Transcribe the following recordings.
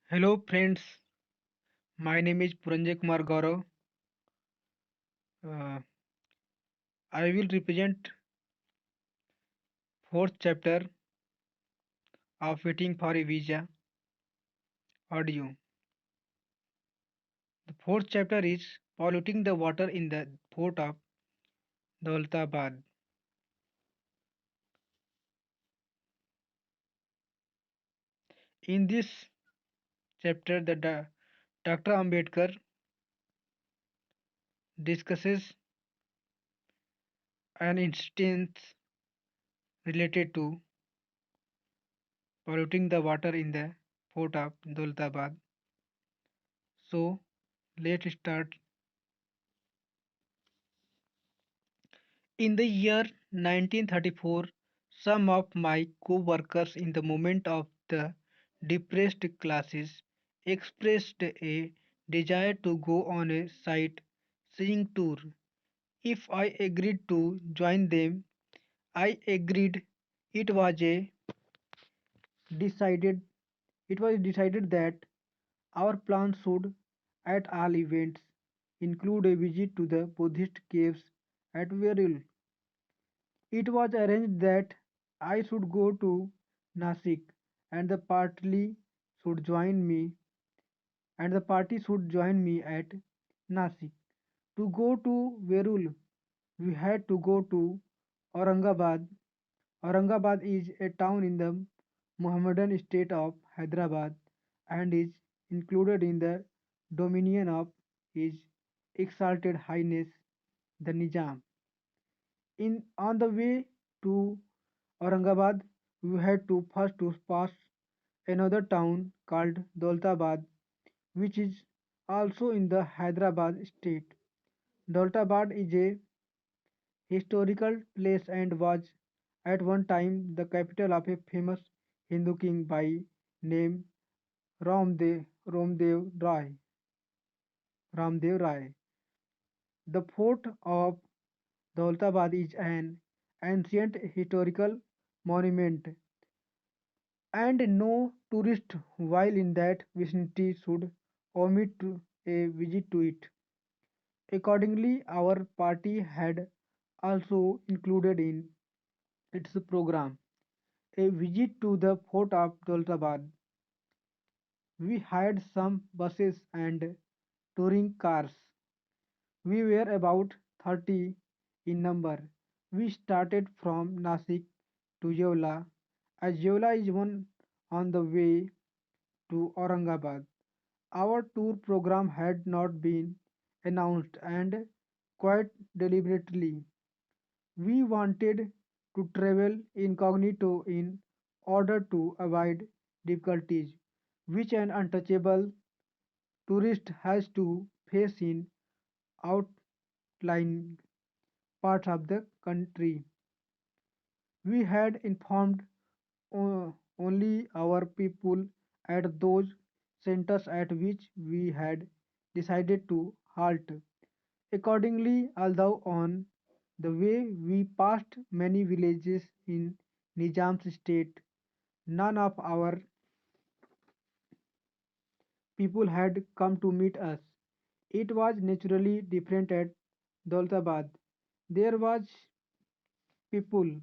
Hello friends, my name is Puranjay Kumar Gaurav. Uh, I will represent fourth chapter of Waiting for a Visa audio. The fourth chapter is Polluting the Water in the Port of Daulatabad. In this chapter, Dr. Ambedkar discusses an instance related to polluting the water in the port of Daulatabad. So, let's start. In the year 1934, some of my co-workers in the movement of the depressed classes expressed a desire to go on a sightseeing tour. If I agreed to join them, I agreed. It was a decided it was decided that our plan should at all events include a visit to the Buddhist caves at Virul. It was arranged that I should go to Nasik and should join me the party should join me at Nasik. To go to Verul, we had to go to Aurangabad. Aurangabad is a town in the Mohammedan state of Hyderabad and is included in the dominion of His Exalted Highness the Nizam. On the way to Aurangabad, we had to first to pass another town called Daulatabad, which is also in the Hyderabad state. Daulatabad is a historical place and was at one time the capital of a famous Hindu king by name Ramdev Rai. Ramdev Rai. The fort of Daulatabad is an ancient historical monument and no tourist while in that vicinity should omit a visit to it. Accordingly, our party had also included in its program a visit to the fort of Daulatabad. We hired some buses and touring cars. We were about 30 in number. We started from Nasik to Yeola, as Yeola is one on the way to Aurangabad. Our tour program had not been announced and quite deliberately we wanted to travel incognito in order to avoid difficulties which an untouchable tourist has to face in outlying parts of the country. We had informed only our people at those centers at which we had decided to halt. Accordingly, although on the way we passed many villages in Nizam's state, none of our people had come to meet us. It was naturally different at Daulatabad. There was people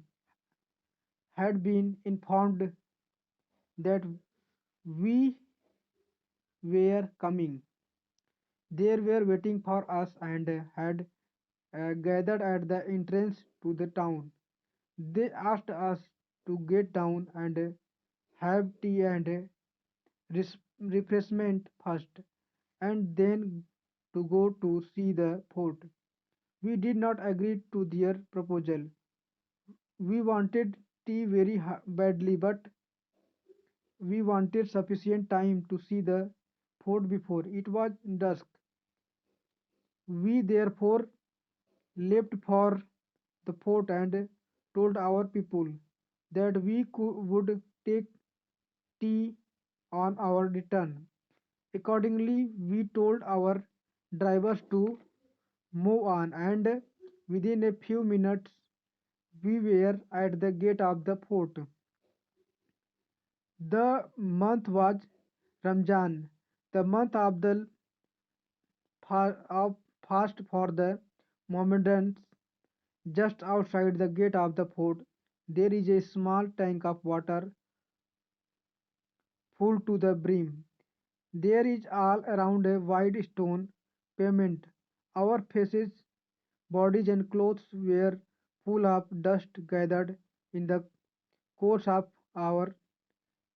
had been informed that we were coming. They were waiting for us and had gathered at the entrance to the town. They asked us to get down and have tea and refreshment first, and then to go to see the fort. We did not agree to their proposal. We wanted tea very badly, but we wanted sufficient time to see the fort before it was dusk. We therefore left for the fort and told our people that would take tea on our return. Accordingly, we told our drivers to move on, and within a few minutes, we were at the gate of the fort. The month was Ramjan, the month of the of fast for the Mohammedans. Just outside the gate of the fort, there is a small tank of water full to the brim. There is all around a wide stone pavement. Our faces, bodies, and clothes were full of dust gathered in the course of our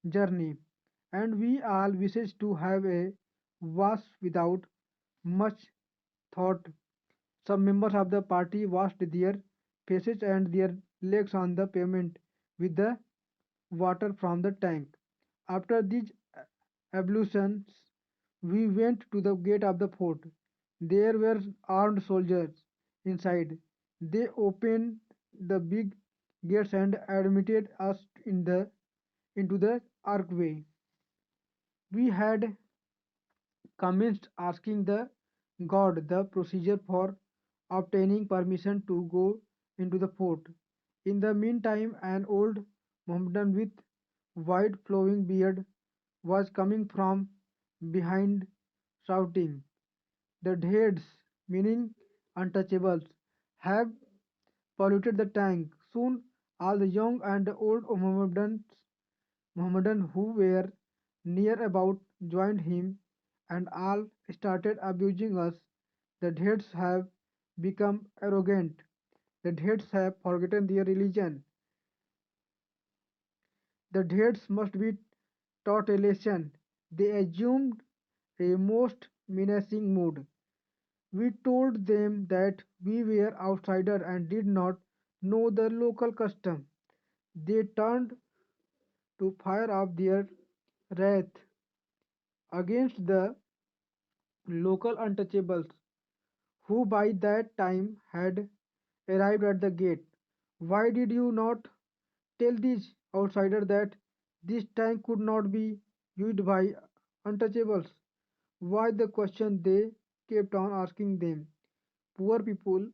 journey, and we all wished to have a wash without much thought. Some members of the party washed their faces and their legs on the pavement with the water from the tank. After these ablutions, we went to the gate of the fort. There were armed soldiers inside. They opened the big gates and admitted us into the archway. We had commenced asking the god the procedure for obtaining permission to go into the fort. In the meantime, an old Mohammedan with wide flowing beard was coming from behind shouting, "The deads, meaning untouchables, have polluted the tank." Soon all the young and old Mohammedan who were near about joined him, and all started abusing us. The deads have become arrogant. The deads have forgotten their religion. The deads must be taught a lesson. They assumed a most menacing mood. We told them that we were outsiders and did not know the local custom. They turned to fire up their wrath against the local untouchables, who by that time had arrived at the gate. Why did you not tell these outsiders that this tank could not be used by untouchables? Why the question they kept on asking them. Poor people,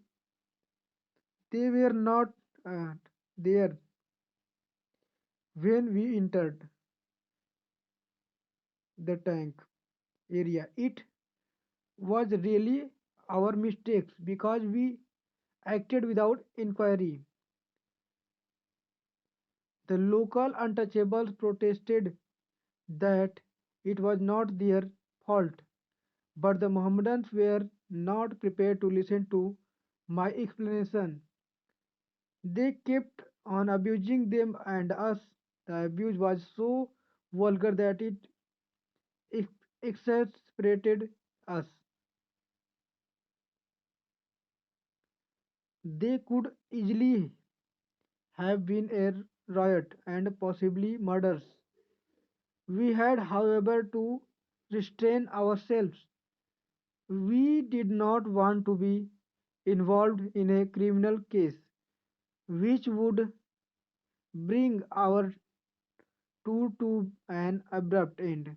they were not uh, there when we entered the tank area. It was really our mistakes because we acted without inquiry. The local untouchables protested that it was not their fault, but the Mohammedans were not prepared to listen to my explanation. They kept on abusing them and us. The abuse was so vulgar that it ex- exasperated us. They could easily have been a riot and possibly murders. We had, however, to restrain ourselves. We did not want to be involved in a criminal case, which would bring our tour to an abrupt end.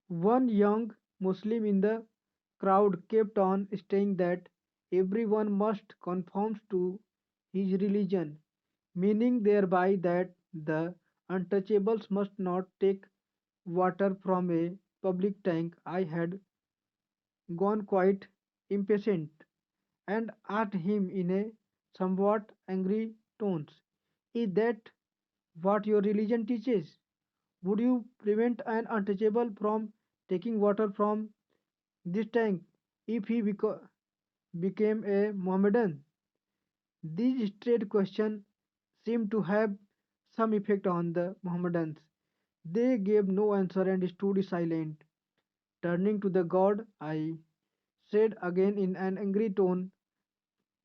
One young Muslim in the crowd kept on saying that everyone must conform to his religion, meaning thereby that the untouchables must not take water from a public tank. I had gone quite impatient and asked him in a somewhat angry tones, "Is that what your religion teaches? Would you prevent an untouchable from taking water from this tank if he became a Mohammedan?" These straight questions seemed to have some effect on the Mohammedans. They gave no answer and stood silent. Turning to the god, I said again in an angry tone,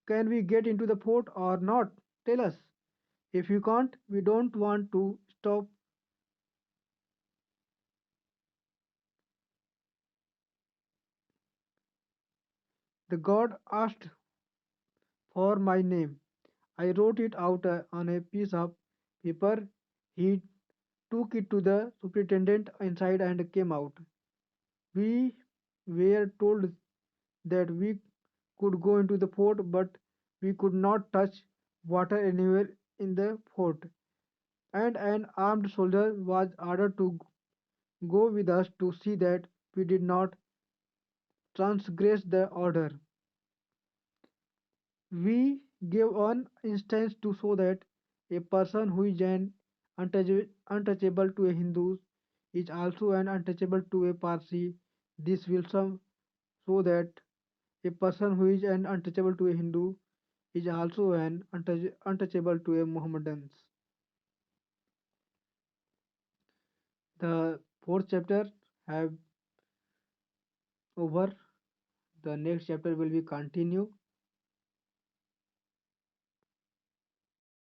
"Can we get into the fort or not? Tell us. If you can't, we don't want to stop." The god asked for my name. I wrote it out on a piece of paper. He took it to the superintendent inside and came out. We were told that we could go into the fort, but we could not touch water anywhere in the fort. and an armed soldier was ordered to go with us to see that we did not transgress the order. We gave one instance to show that a person who is an untouchable to a Hindu is also an untouchable to a Parsi. This will show that a person who is an untouchable to a Hindu is also an untouchable to a Mohammedans. The fourth chapter have over. The next chapter will be continue.